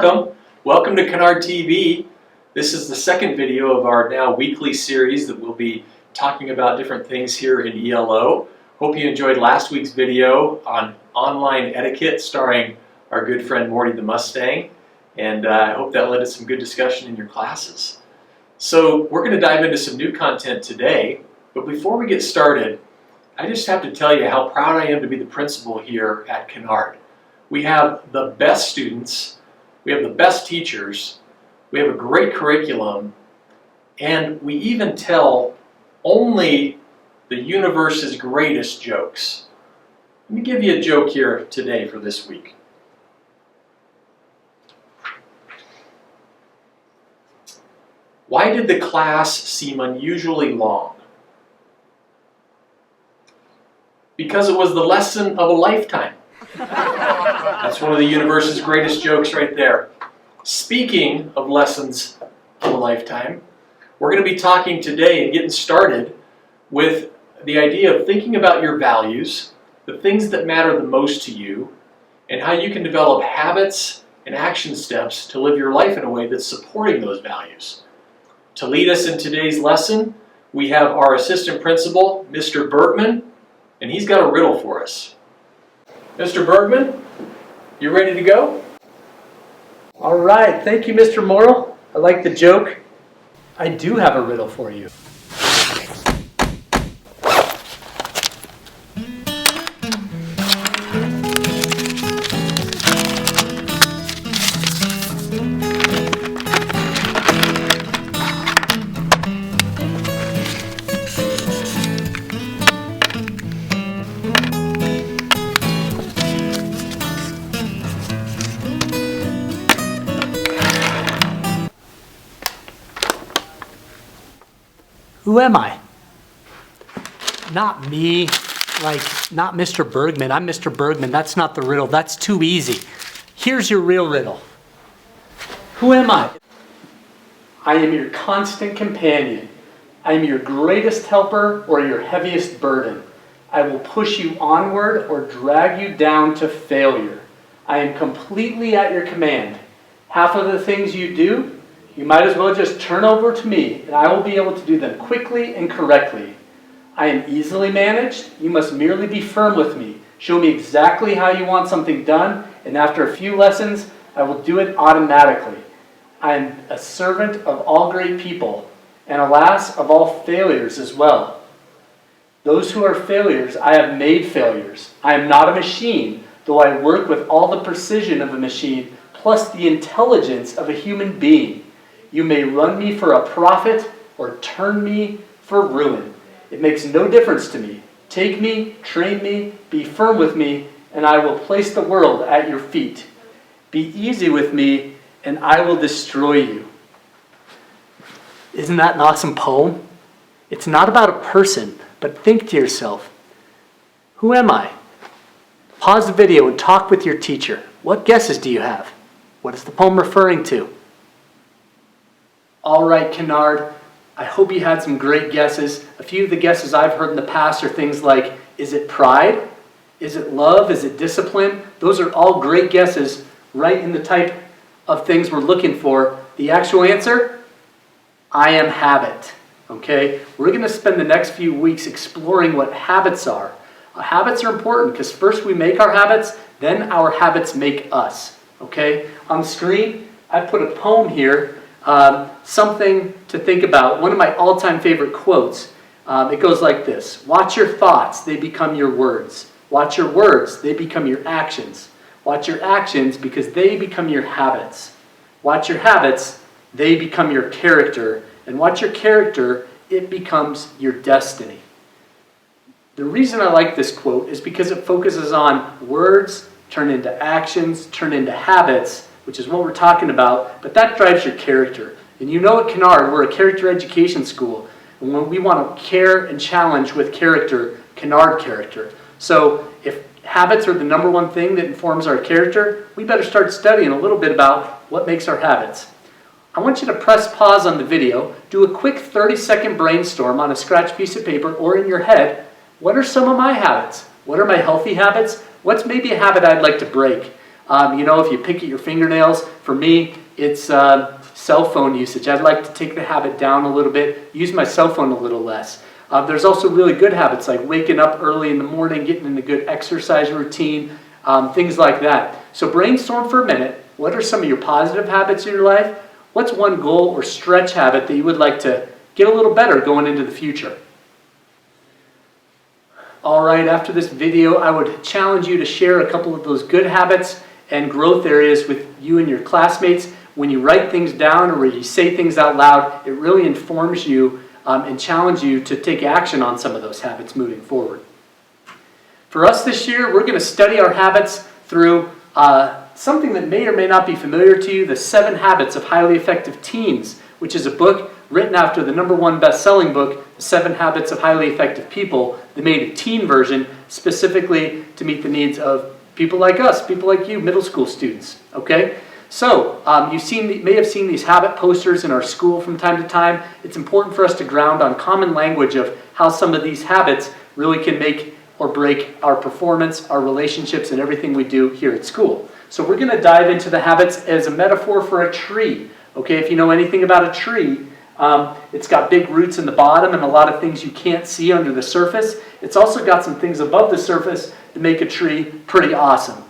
Welcome to Kennard TV. This is the second video of our now weekly series that we'll be talking about different things here in ELO. Hope you enjoyed last week's video on online etiquette starring our good friend Morty the Mustang, and I hope that led to some good discussion in your classes. So we're going to dive into some new content today, but before we get started, I just have to tell you how proud I am to be the principal here at Kennard. We have the best students, we have the best teachers, we have a great curriculum, and we even tell only the universe's greatest jokes. Let me give you a joke here today for this week. Why did the class seem unusually long? Because it was the lesson of a lifetime. That's one of the universe's greatest jokes right there. Speaking of lessons of a lifetime, we're going to be talking today and getting started with the idea of thinking about your values, the things that matter the most to you, and how you can develop habits and action steps to live your life in a way that's supporting those values. To lead us in today's lesson, we have our assistant principal, Mr. Bergman, and he's got a riddle for us. Mr. Bergman, you ready to go? All right, thank you, Mr. Morrill. I like the joke. I do have a riddle for you. Who am I? Not me, not Mr. Bergman. I'm Mr. Bergman. That's not the riddle. That's too easy. Here's your real riddle. Who am I? I am your constant companion. I am your greatest helper or your heaviest burden. I will push you onward or drag you down to failure. I am completely at your command. Half of the things you do, you might as well just turn over to me, and I will be able to do them quickly and correctly. I am easily managed. You must merely be firm with me. Show me exactly how you want something done, and after a few lessons, I will do it automatically. I am a servant of all great people, and alas, of all failures as well. Those who are failures, I have made failures. I am not a machine, though I work with all the precision of a machine, plus the intelligence of a human being. You may run me for a profit or turn me for ruin. It makes no difference to me. Take me, train me, be firm with me, and I will place the world at your feet. Be easy with me, and I will destroy you. Isn't that an awesome poem? It's not about a person, but think to yourself, who am I? Pause the video and talk with your teacher. What guesses do you have? What is the poem referring to? All right, Kennard, I hope you had some great guesses. A few of the guesses I've heard in the past are things like, is it pride? Is it love? Is it discipline? Those are all great guesses right in the type of things we're looking for. The actual answer? I am habit. Okay? We're going to spend the next few weeks exploring what habits are. Habits are important because first we make our habits, then our habits make us. Okay? On the screen, I put a poem here. Something to think about. One of my all-time favorite quotes. It goes like this. Watch your thoughts, they become your words. Watch your words, they become your actions. Watch your actions because they become your habits. Watch your habits, they become your character. And watch your character, it becomes your destiny. The reason I like this quote is because it focuses on words turn into actions, turn into habits, which is what we're talking about, but that drives your character. And you know at Kennard, we're a character education school, and when we want to care and challenge with character, Kennard character. So if habits are the number one thing that informs our character, we better start studying a little bit about what makes our habits. I want you to press pause on the video, do a quick 30-second brainstorm on a scratch piece of paper or in your head. What are some of my habits? What are my healthy habits? What's maybe a habit I'd like to break? If you pick at your fingernails, for me, it's cell phone usage. I'd like to take the habit down a little bit, use my cell phone a little less. There's also really good habits like waking up early in the morning, getting in a good exercise routine, things like that. So brainstorm for a minute. What are some of your positive habits in your life? What's one goal or stretch habit that you would like to get a little better going into the future? All right, after this video, I would challenge you to share a couple of those good habits and growth areas with you and your classmates. When you write things down or when you say things out loud, it really informs you and challenges you to take action on some of those habits moving forward. For us this year, we're going to study our habits through something that may or may not be familiar to you, The 7 Habits of Highly Effective Teens, which is a book written after the #1 best-selling book, The 7 Habits of Highly Effective People. They made a teen version specifically to meet the needs of people like us, people like you, middle school students, okay? So, you may have seen these habit posters in our school from time to time. It's important for us to ground on common language of how some of these habits really can make or break our performance, our relationships, and everything we do here at school. So we're going to dive into the habits as a metaphor for a tree. Okay, if you know anything about a tree, it's got big roots in the bottom and a lot of things you can't see under the surface. It's also got some things above the surface to make a tree pretty awesome.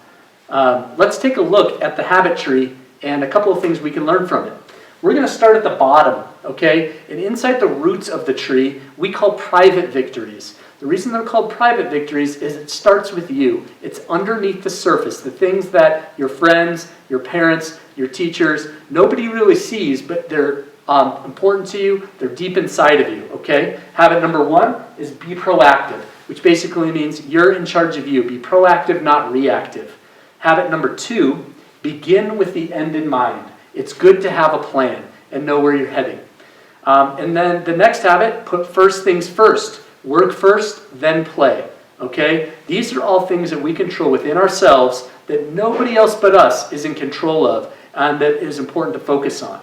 Let's take a look at the habit tree and a couple of things we can learn from it. We're going to start at the bottom, okay? And inside the roots of the tree, we call private victories. The reason they're called private victories is it starts with you. It's underneath the surface, the things that your friends, your parents, your teachers, nobody really sees, but they're important to you. They're deep inside of you, okay? Habit number 1 is be proactive, which basically means you're in charge of you. Be proactive, not reactive. Habit number 2, begin with the end in mind. It's good to have a plan and know where you're heading. And then the next habit, put first things first. Work first, then play. Okay? These are all things that we control within ourselves that nobody else but us is in control of and that is important to focus on.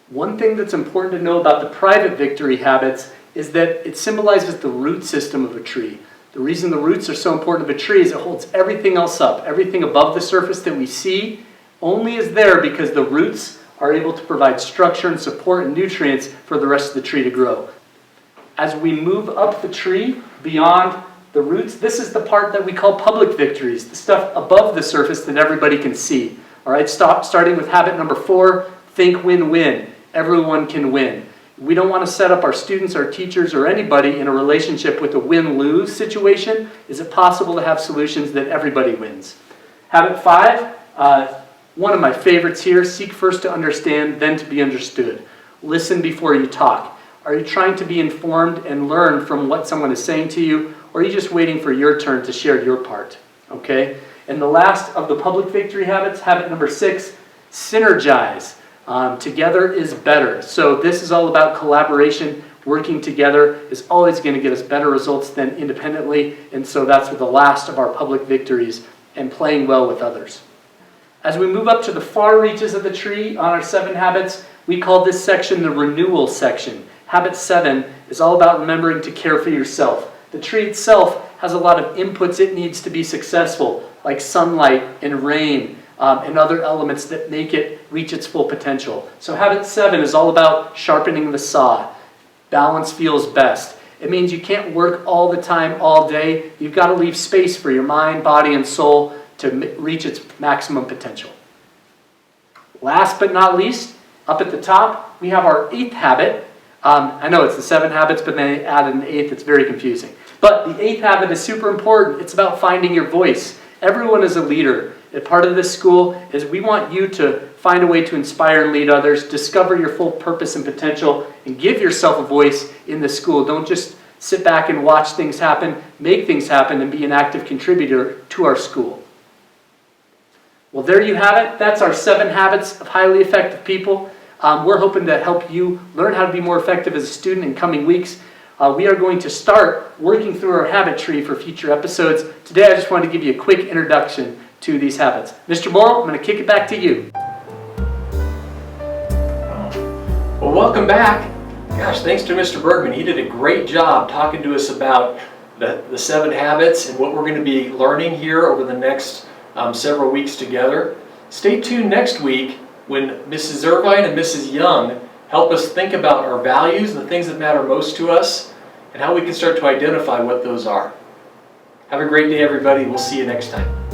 One thing that's important to know about the private victory habits is that it symbolizes the root system of a tree. The reason the roots are so important of a tree is it holds everything else up. Everything above the surface that we see only is there because the roots are able to provide structure and support and nutrients for the rest of the tree to grow. As we move up the tree beyond the roots, this is the part that we call public victories, the stuff above the surface that everybody can see. All right, starting with habit number 4, think win-win. Everyone can win. We don't want to set up our students, our teachers, or anybody in a relationship with a win-lose situation. Is it possible to have solutions that everybody wins? Habit 5, one of my favorites here, seek first to understand, then to be understood. Listen before you talk. Are you trying to be informed and learn from what someone is saying to you, or are you just waiting for your turn to share your part? Okay? And the last of the public victory habits, habit number 6, synergize. Together is better. So this is all about collaboration. Working together is always going to get us better results than independently, and so that's the last of our public victories, and playing well with others. As we move up to the far reaches of the tree on our 7 habits, we call this section the renewal section. Habit 7 is all about remembering to care for yourself. The tree itself has a lot of inputs it needs to be successful, like sunlight and rain and other elements that make it reach its full potential. So habit 7 is all about sharpening the saw. Balance feels best. It means you can't work all the time, all day. You've got to leave space for your mind, body, and soul to reach its maximum potential. Last but not least, up at the top, we have our 8th habit. I know it's the 7 habits, but then they added an 8th. It's very confusing. But the 8th habit is super important. It's about finding your voice. Everyone is a leader. And part of this school is we want you to find a way to inspire and lead others, discover your full purpose and potential, and give yourself a voice in the school. Don't just sit back and watch things happen. Make things happen and be an active contributor to our school. Well, there you have it. That's our 7 habits of highly effective people. We're hoping to help you learn how to be more effective as a student in coming weeks. We are going to start working through our habit tree for future episodes. Today, I just wanted to give you a quick introduction to these habits. Mr. Morrill, I'm going to kick it back to you. Well, welcome back. Gosh, thanks to Mr. Bergman. He did a great job talking to us about the 7 habits and what we're going to be learning here over the next several weeks together. Stay tuned next week when Mrs. Irvine and Mrs. Young help us think about our values, the things that matter most to us, and how we can start to identify what those are. Have a great day, everybody. We'll see you next time.